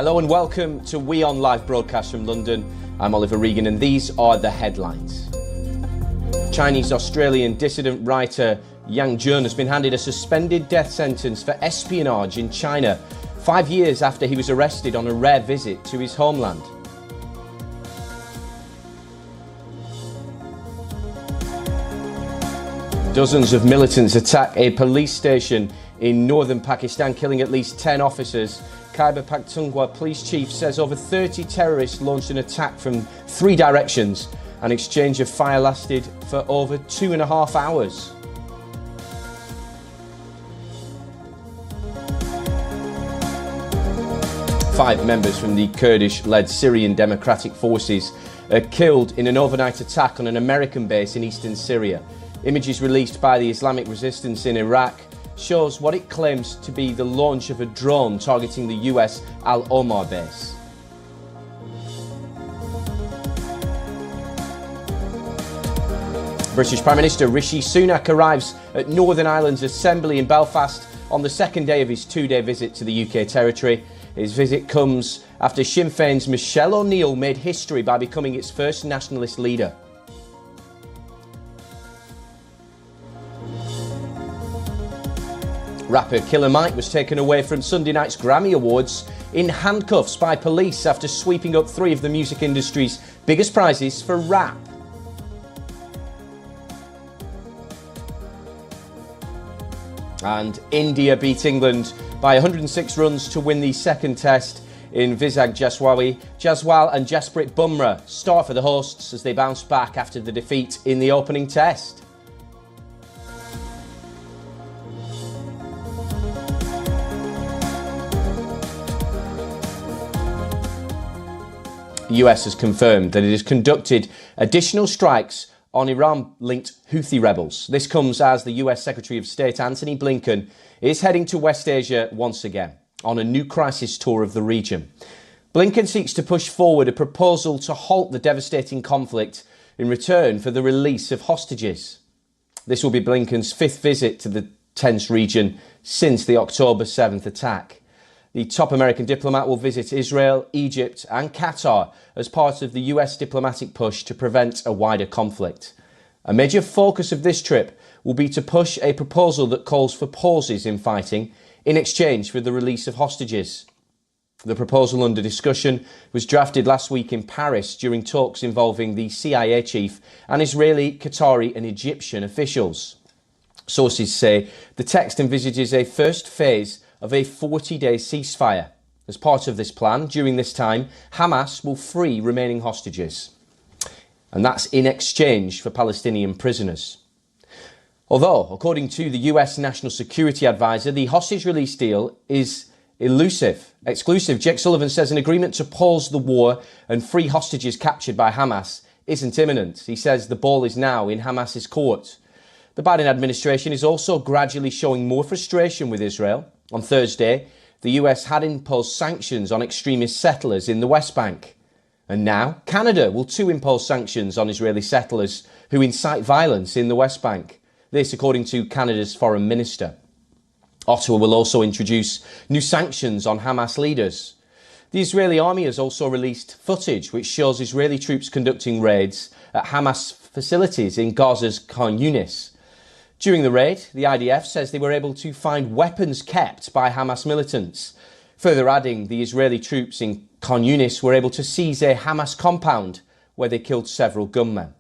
Hello and welcome to WION live broadcast from London. I'm Oliver Regan and these are the headlines. Chinese-Australian dissident writer Yang Jun has been handed a suspended death sentence for espionage in China, 5 years after he was arrested on a rare visit to his homeland. Dozens of militants attack a police station in northern Pakistan, killing at least 10 officers. Khyber Pakhtunkhwa police chief says over 30 terrorists launched an attack from 3 directions. An exchange of fire lasted for over 2.5 hours. Five members from the Kurdish-led Syrian Democratic Forces are killed in an overnight attack on an American base in eastern Syria. Images released by the Islamic resistance in Iraq shows what it claims to be the launch of a drone targeting the US Al-Omar base. British Prime Minister Rishi Sunak arrives at Northern Ireland's Assembly in Belfast on the second day of his 2-day visit to the UK territory. His visit comes after Sinn Féin's Michelle O'Neill made history by becoming its first nationalist leader. Rapper Killer Mike was taken away from Sunday night's Grammy Awards in handcuffs by police after sweeping up 3 of the music industry's biggest prizes for rap. And India beat England by 106 runs to win the second test in Vizag Jaiswal and Jasprit Bumrah start for the hosts as they bounce back after the defeat in the opening test. The US has confirmed that it has conducted additional strikes on Iran-linked Houthi rebels. This comes as the US Secretary of State Antony Blinken is heading to West Asia once again on a new crisis tour of the region. Blinken seeks to push forward a proposal to halt the devastating conflict in return for the release of hostages. This will be Blinken's 5th visit to the tense region since the October 7th attack. The top American diplomat will visit Israel, Egypt and Qatar as part of the US diplomatic push to prevent a wider conflict. A major focus of this trip will be to push a proposal that calls for pauses in fighting in exchange for the release of hostages. The proposal under discussion was drafted last week in Paris during talks involving the CIA chief and Israeli, Qatari and Egyptian officials. Sources say the text envisages a first phase of a 40-day ceasefire. As part of this plan, during this time, Hamas will free remaining hostages. And that's in exchange for Palestinian prisoners. Although, according to the US National Security Advisor, the hostage release deal is exclusive. Jake Sullivan says an agreement to pause the war and free hostages captured by Hamas isn't imminent. He says the ball is now in Hamas's court. The Biden administration is also gradually showing more frustration with Israel. On Thursday, the US had imposed sanctions on extremist settlers in the West Bank. And now, Canada will too impose sanctions on Israeli settlers who incite violence in the West Bank. This, according to Canada's foreign minister. Ottawa will also introduce new sanctions on Hamas leaders. The Israeli army has also released footage which shows Israeli troops conducting raids at Hamas facilities in Gaza's Khan Yunis. During the raid, the IDF says they were able to find weapons kept by Hamas militants. Further adding, the Israeli troops in Khan Yunis were able to seize a Hamas compound where they killed several gunmen.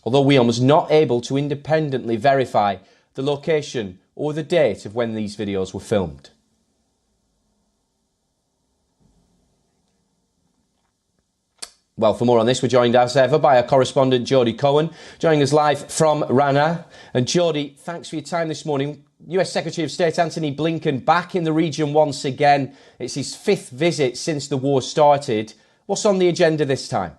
Although WION was not able to independently verify the location or the date of when these videos were filmed. Well, for more on this, we're joined as ever by our correspondent, Jody Cohen, joining us live from Rana. And Jody, thanks for your time this morning. US Secretary of State Antony Blinken back in the region once again. It's his 5th visit since the war started. What's on the agenda this time?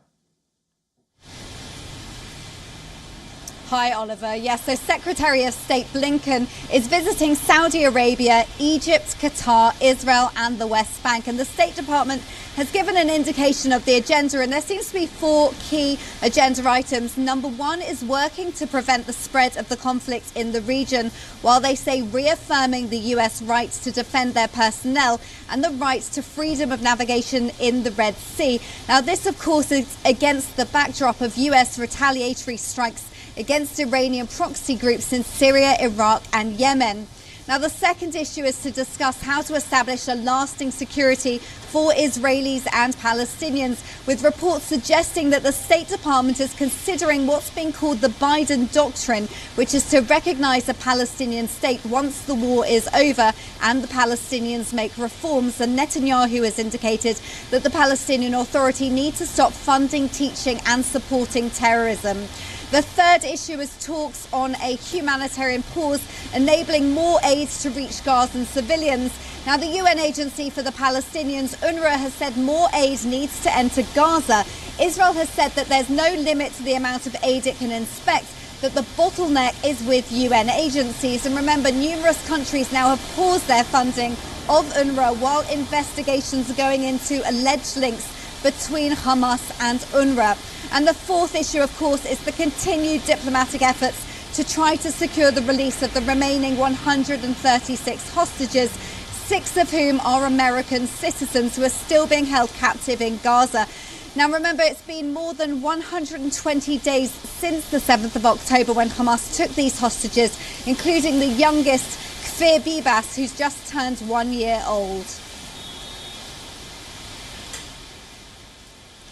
Hi, Oliver. Yes, so Secretary of State Blinken is visiting Saudi Arabia, Egypt, Qatar, Israel and the West Bank. And the State Department has given an indication of the agenda, and there seems to be 4 key agenda items. Number 1 is working to prevent the spread of the conflict in the region, while they say reaffirming the US rights to defend their personnel and the rights to freedom of navigation in the Red Sea. Now, this, of course, is against the backdrop of US retaliatory strikes against Iranian proxy groups in Syria, Iraq and Yemen. Now, the second issue is to discuss how to establish a lasting security for Israelis and Palestinians, with reports suggesting that the State Department is considering what's being called the Biden Doctrine, which is to recognize a Palestinian state once the war is over and the Palestinians make reforms. And Netanyahu has indicated that the Palestinian Authority needs to stop funding, teaching and supporting terrorism. The third issue is talks on a humanitarian pause, enabling more aid to reach Gazan civilians. Now, the UN Agency for the Palestinians, UNRWA, has said more aid needs to enter Gaza. Israel has said that there's no limit to the amount of aid it can inspect, that the bottleneck is with UN agencies. And remember, numerous countries now have paused their funding of UNRWA while investigations are going into alleged links between Hamas and UNRWA. And the fourth issue, of course, is the continued diplomatic efforts to try to secure the release of the remaining 136 hostages, 6 of whom are American citizens who are still being held captive in Gaza. Now, remember, it's been more than 120 days since the 7th of October when Hamas took these hostages, including the youngest, Kfir Bibas, who's just turned 1 year old.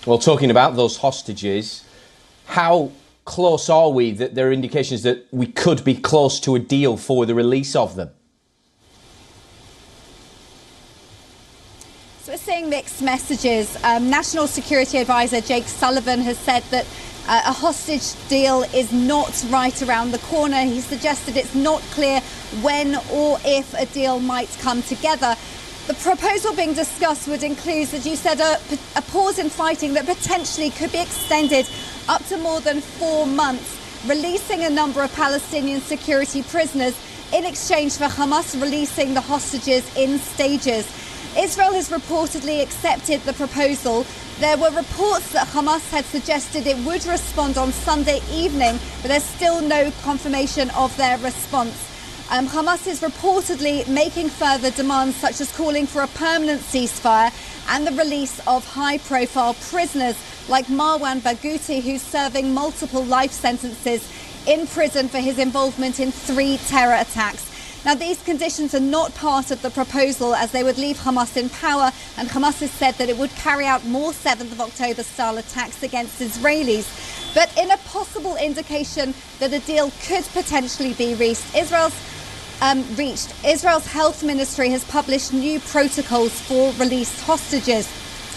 Well, talking about those hostages, how close are we that there are indications that we could be close to a deal for the release of them? So we're seeing mixed messages. National Security Advisor Jake Sullivan has said that a hostage deal is not right around the corner. He suggested it's not clear when or if a deal might come together. The proposal being discussed would include, as you said, a pause in fighting that potentially could be extended up to more than 4 months, releasing a number of Palestinian security prisoners in exchange for Hamas releasing the hostages in stages. Israel has reportedly accepted the proposal. There were reports that Hamas had suggested it would respond on Sunday evening, but there's still no confirmation of their response. Hamas is reportedly making further demands, such as calling for a permanent ceasefire and the release of high-profile prisoners like Marwan Barghouti, who's serving multiple life sentences in prison for his involvement in 3 terror attacks. Now, these conditions are not part of the proposal, as they would leave Hamas in power, and Hamas has said that it would carry out more 7th of October-style attacks against Israelis. But in a possible indication that a deal could potentially be reached, Israel's health ministry has published new protocols for released hostages.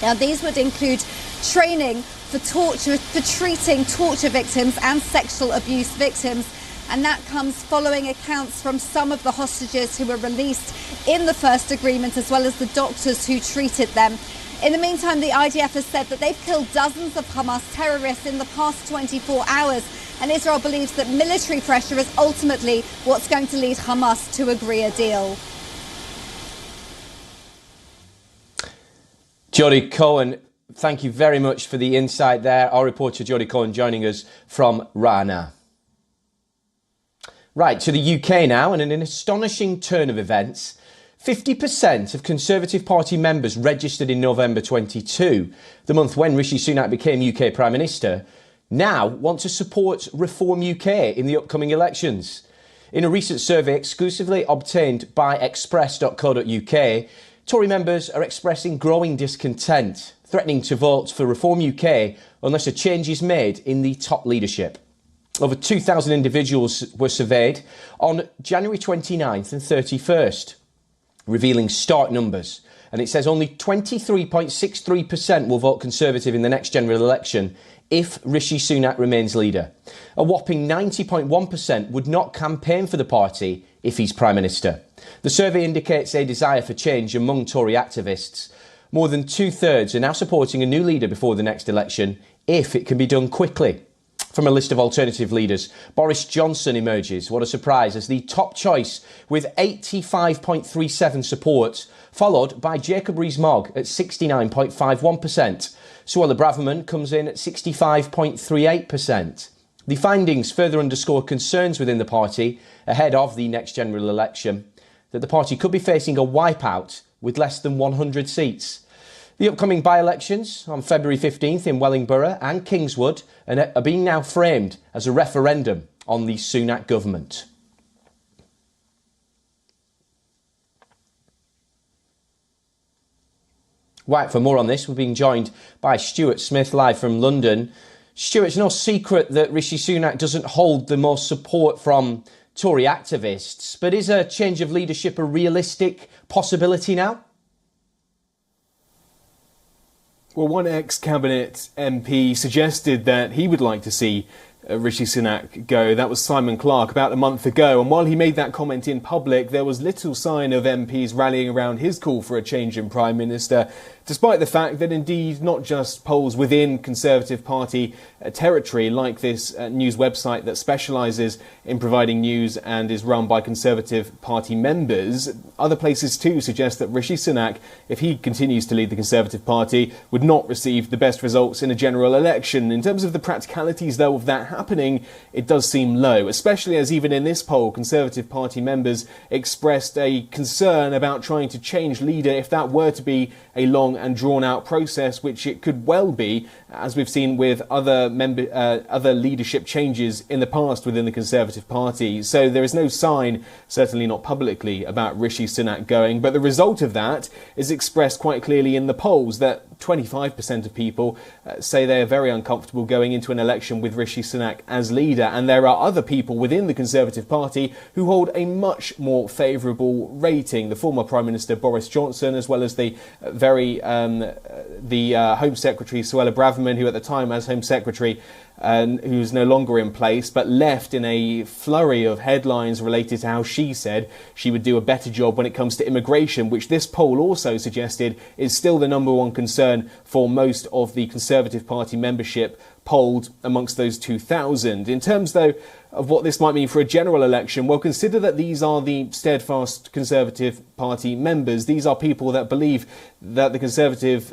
Now, these would include training for treating torture victims and sexual abuse victims. And that comes following accounts from some of the hostages who were released in the first agreement, as well as the doctors who treated them. In the meantime, the IDF has said that they've killed dozens of Hamas terrorists in the past 24 hours. And Israel believes that military pressure is ultimately what's going to lead Hamas to agree a deal. Jodie Cohen, thank you very much for the insight there. Our reporter Jodie Cohen joining us from Rana. Right, to the UK now, and in an astonishing turn of events, 50% of Conservative Party members registered in November 22, the month when Rishi Sunak became UK Prime Minister, now want to support Reform UK in the upcoming elections. In a recent survey exclusively obtained by express.co.uk, Tory members are expressing growing discontent, threatening to vote for Reform UK unless a change is made in the top leadership. Over 2,000 individuals were surveyed on January 29th and 31st, revealing stark numbers. And it says only 23.63% will vote Conservative in the next general election if Rishi Sunak remains leader. A whopping 90.1% would not campaign for the party if he's Prime Minister. The survey indicates a desire for change among Tory activists. More than 2/3 are now supporting a new leader before the next election if it can be done quickly. From a list of alternative leaders, Boris Johnson emerges, what a surprise, as the top choice with 85.37% support, followed by Jacob Rees-Mogg at 69.51%. Suella Braverman comes in at 65.38%. The findings further underscore concerns within the party ahead of the next general election that the party could be facing a wipeout with less than 100 seats. The upcoming by-elections on February 15th in Wellingborough and Kingswood are being now framed as a referendum on the Sunak government. Right, for more on this, we're being joined by Stuart Smith live from London. Stuart, it's no secret that Rishi Sunak doesn't hold the most support from Tory activists, but is a change of leadership a realistic possibility now? Well, one ex-cabinet MP suggested that he would like to see Rishi Sunak go. That was Simon Clarke about a month ago. And while he made that comment in public, there was little sign of MPs rallying around his call for a change in Prime Minister, despite the fact that indeed not just polls within Conservative Party territory, like this news website that specialises in providing news and is run by Conservative Party members, other places too suggest that Rishi Sunak, if he continues to lead the Conservative Party, would not receive the best results in a general election. In terms of the practicalities, though, of that happening, it does seem low, especially as even in this poll, Conservative Party members expressed a concern about trying to change leader if that were to be a long and drawn-out process, which it could well be, as we've seen with other leadership changes in the past within the Conservative Party. So there is no sign, certainly not publicly, about Rishi Sunak going, but the result of that is expressed quite clearly in the polls, that 25% of people say they are very uncomfortable going into an election with Rishi Sunak as leader, and there are other people within the Conservative Party who hold a much more favourable rating. The former Prime Minister Boris Johnson, as well as the Home Secretary Suella Braverman, who at the time as Home Secretary, who's no longer in place, but left in a flurry of headlines related to how she said she would do a better job when it comes to immigration, which this poll also suggested is still the number one concern for most of the Conservative Party membership polled amongst those 2,000. In terms, though, of what this might mean for a general election, well, consider that these are the steadfast Conservative Party members. These are people that believe that the Conservative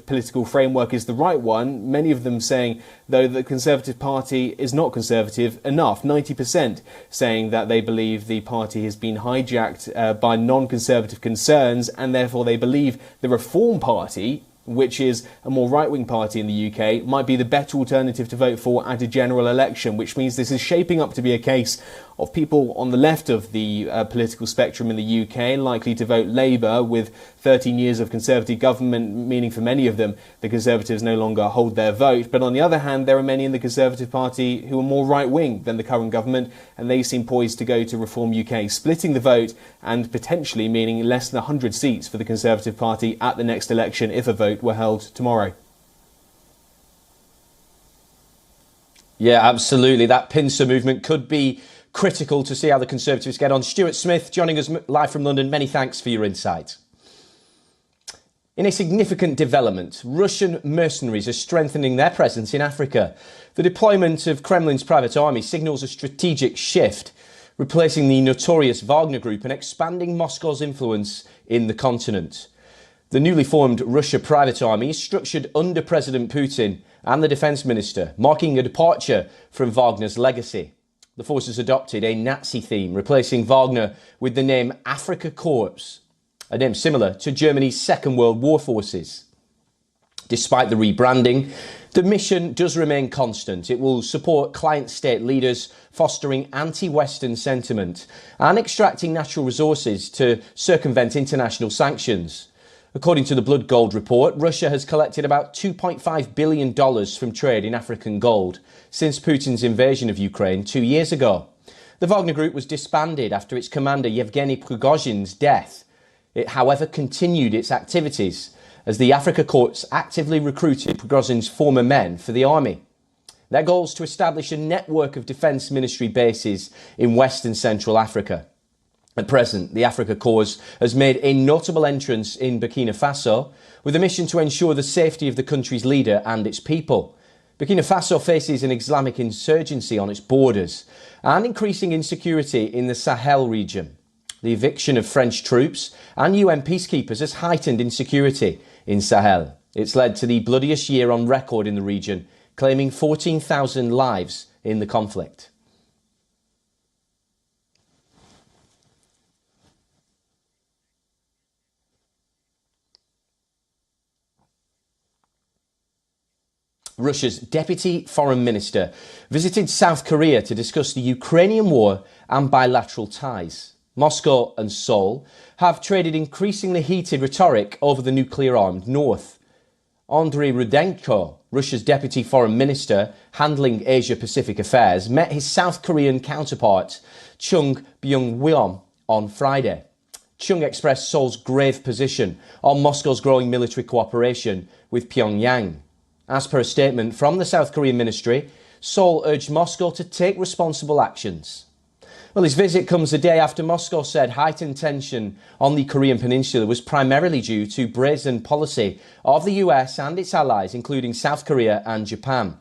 political framework is the right one. Many of them saying, though, that the Conservative Party is not conservative enough. 90% saying that they believe the party has been hijacked by non-conservative concerns, and therefore they believe the Reform Party, which is a more right-wing party in the UK, might be the better alternative to vote for at a general election, which means this is shaping up to be a case of people on the left of the political spectrum in the UK likely to vote Labour, with 13 years of Conservative government, meaning for many of them the Conservatives no longer hold their vote. But on the other hand, there are many in the Conservative Party who are more right-wing than the current government, and they seem poised to go to Reform UK, splitting the vote and potentially meaning less than 100 seats for the Conservative Party at the next election if a vote were held tomorrow. Yeah, absolutely. That pincer movement could be critical to see how the Conservatives get on. Stuart Smith joining us live from London. Many thanks for your insight. In a significant development, Russian mercenaries are strengthening their presence in Africa. The deployment of Kremlin's private army signals a strategic shift, replacing the notorious Wagner Group and expanding Moscow's influence in the continent. The newly formed Russia private army is structured under President Putin and the defence minister, marking a departure from Wagner's legacy. The forces adopted a Nazi theme, replacing Wagner with the name Afrika Korps, a name similar to Germany's Second World War forces. Despite the rebranding, the mission does remain constant. It will support client state leaders, fostering anti-Western sentiment and extracting natural resources to circumvent international sanctions. According to the Blood Gold report, Russia has collected about $2.5 billion from trade in African gold since Putin's invasion of Ukraine 2 years ago. The Wagner Group was disbanded after its commander Yevgeny Prigozhin's death. It, however, continued its activities as the Afrika Korps actively recruited Prigozhin's former men for the army. Their goal is to establish a network of defence ministry bases in West and Central Africa. At present, the Afrika Korps has made a notable entrance in Burkina Faso with a mission to ensure the safety of the country's leader and its people. Burkina Faso faces an Islamic insurgency on its borders and increasing insecurity in the Sahel region. The eviction of French troops and UN peacekeepers has heightened insecurity in Sahel. It's led to the bloodiest year on record in the region, claiming 14,000 lives in the conflict. Russia's deputy foreign minister visited South Korea to discuss the Ukrainian war and bilateral ties. Moscow and Seoul have traded increasingly heated rhetoric over the nuclear-armed North. Andriy Rudenko, Russia's deputy foreign minister handling Asia-Pacific affairs, met his South Korean counterpart Chung Byung-won on Friday. Chung expressed Seoul's grave position on Moscow's growing military cooperation with Pyongyang. As per a statement from the South Korean ministry, Seoul urged Moscow to take responsible actions. Well, his visit comes a day after Moscow said heightened tension on the Korean peninsula was primarily due to brazen policy of the US and its allies, including South Korea and Japan.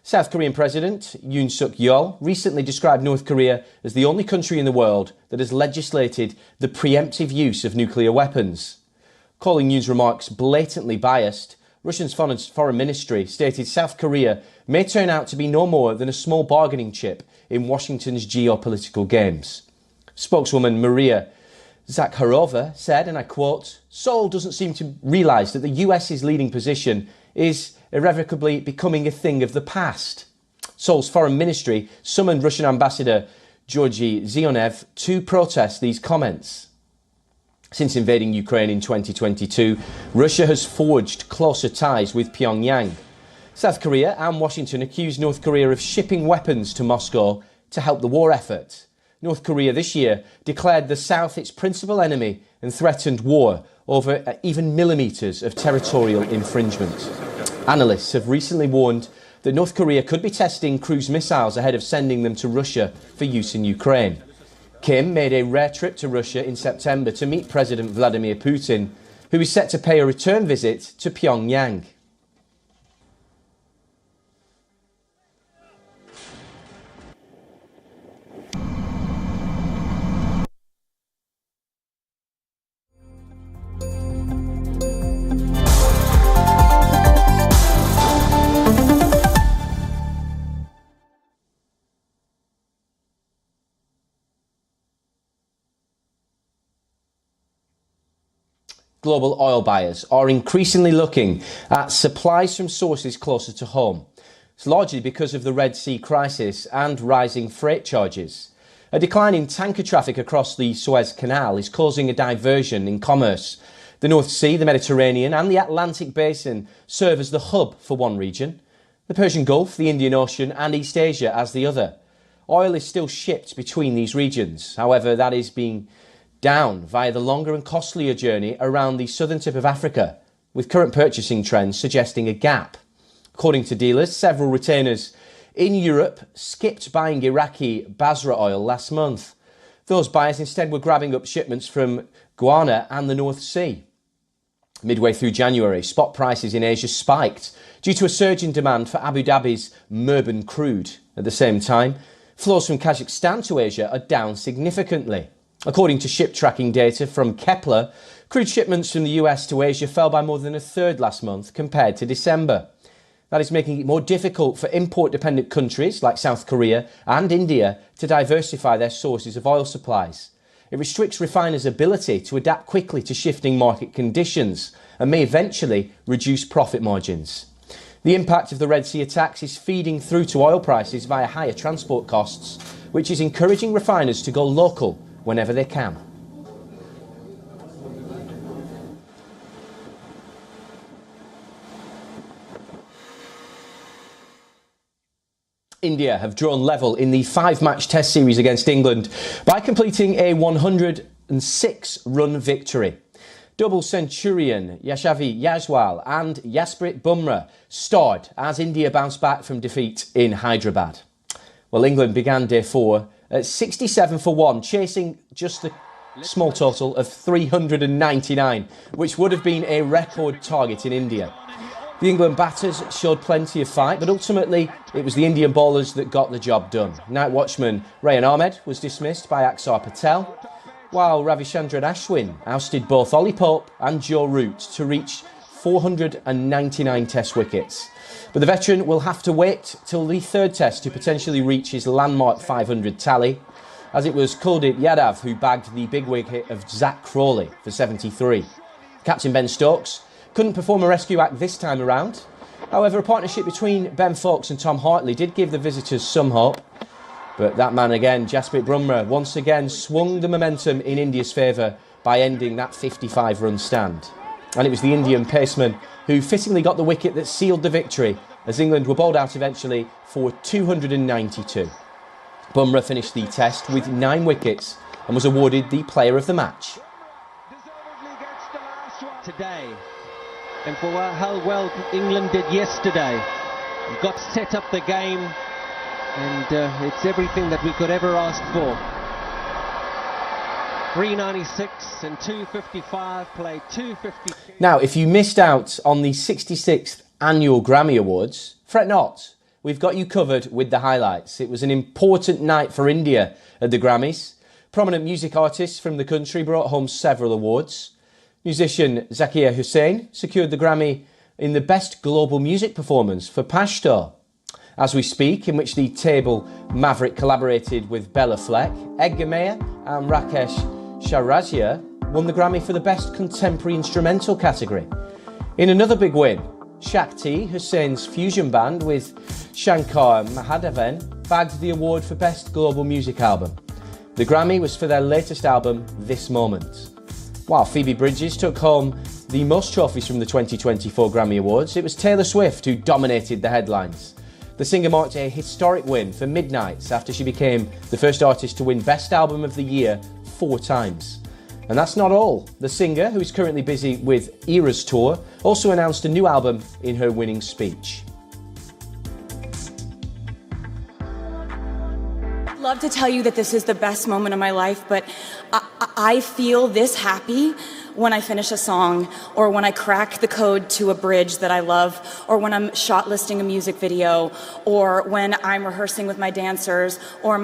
South Korean President Yoon Suk-yeol recently described North Korea as the only country in the world that has legislated the preemptive use of nuclear weapons. Calling Yoon's remarks blatantly biased, Russia's foreign ministry stated South Korea may turn out to be no more than a small bargaining chip in Washington's geopolitical games. Spokeswoman Maria Zakharova said, and I quote, "Seoul doesn't seem to realise that the US's leading position is irrevocably becoming a thing of the past." Seoul's foreign ministry summoned Russian ambassador Georgy Zionev to protest these comments. Since invading Ukraine in 2022, Russia has forged closer ties with Pyongyang. South Korea and Washington accused North Korea of shipping weapons to Moscow to help the war effort. North Korea this year declared the South its principal enemy and threatened war over even millimetres of territorial infringement. Analysts have recently warned that North Korea could be testing cruise missiles ahead of sending them to Russia for use in Ukraine. Kim made a rare trip to Russia in September to meet President Vladimir Putin, who is set to pay a return visit to Pyongyang. Global oil buyers are increasingly looking at supplies from sources closer to home. It's largely because of the Red Sea crisis and rising freight charges. A decline in tanker traffic across the Suez Canal is causing a diversion in commerce. The North Sea, the Mediterranean and the Atlantic Basin serve as the hub for one region, the Persian Gulf, the Indian Ocean and East Asia as the other. Oil is still shipped between these regions. However, that is being down via the longer and costlier journey around the southern tip of Africa, with current purchasing trends suggesting a gap. According to dealers, several retainers in Europe skipped buying Iraqi Basra oil last month. Those buyers instead were grabbing up shipments from Guyana and the North Sea. Midway through January, spot prices in Asia spiked due to a surge in demand for Abu Dhabi's Murban crude. At the same time, flows from Kazakhstan to Asia are down significantly. According to ship tracking data from Kepler, crude shipments from the US to Asia fell by more than a third last month compared to December. That is making it more difficult for import-dependent countries like South Korea and India to diversify their sources of oil supplies. It restricts refiners' ability to adapt quickly to shifting market conditions and may eventually reduce profit margins. The impact of the Red Sea attacks is feeding through to oil prices via higher transport costs, which is encouraging refiners to go local whenever they can. India have drawn level in the 5-match test series against England by completing a 106-run victory. Double centurion Yashasvi Jaiswal and Jasprit Bumrah starred as India bounced back from defeat in Hyderabad. Well, England began day 4 at 67 for 1, chasing just the small total of 399, which would have been a record target in India. The England batters showed plenty of fight, but ultimately it was the Indian bowlers that got the job done. Night watchman Rayan Ahmed was dismissed by Axar Patel, while Ravichandran Ashwin ousted both Ollie Pope and Joe Root to reach 499 test wickets. But the veteran will have to wait till the third test to potentially reach his landmark 500 tally, as it was Kuldeep Yadav who bagged the big wicket of Zach Crawley for 73. Captain Ben Stokes couldn't perform a rescue act this time around. However, a partnership between Ben Foakes and Tom Hartley did give the visitors some hope. But that man again, Jasprit Bumrah, once again swung the momentum in India's favour by ending that 55-run stand. And it was the Indian paceman who fittingly got the wicket that sealed the victory, as England were bowled out eventually for 292. Bumrah finished the test with 9 wickets and was awarded the player of the match. Today, and for how well England did yesterday, we got to set up the game, and it's everything that we could ever ask for. 396 and 255, played 250. Now, if you missed out on the 66th annual Grammy Awards, fret not. We've got you covered with the highlights. It was an important night for India at the Grammys. Prominent music artists from the country brought home several awards. Musician Zakir Hussain secured the Grammy in the Best Global Music Performance for Pashto. As we speak, in which the table Maverick collaborated with Bella Fleck, Edgar Meyer and Rakesh Sharazia won the Grammy for the Best Contemporary Instrumental category. In another big win, Shakti, Hussain's fusion band with Shankar Mahadevan, bagged the award for Best Global Music Album. The Grammy was for their latest album, This Moment. While Phoebe Bridgers took home the most trophies from the 2024 Grammy Awards, it was Taylor Swift who dominated the headlines. The singer marked a historic win for Midnights after she became the first artist to win Best Album of the Year 4 times. And that's not all. The singer, who is currently busy with Eras Tour, also announced a new album in her winning speech. I'd love to tell you that this is the best moment of my life, but I feel this happy when I finish a song, or when I crack the code to a bridge that I love, or when I'm shot listing a music video, or when I'm rehearsing with my dancers, or my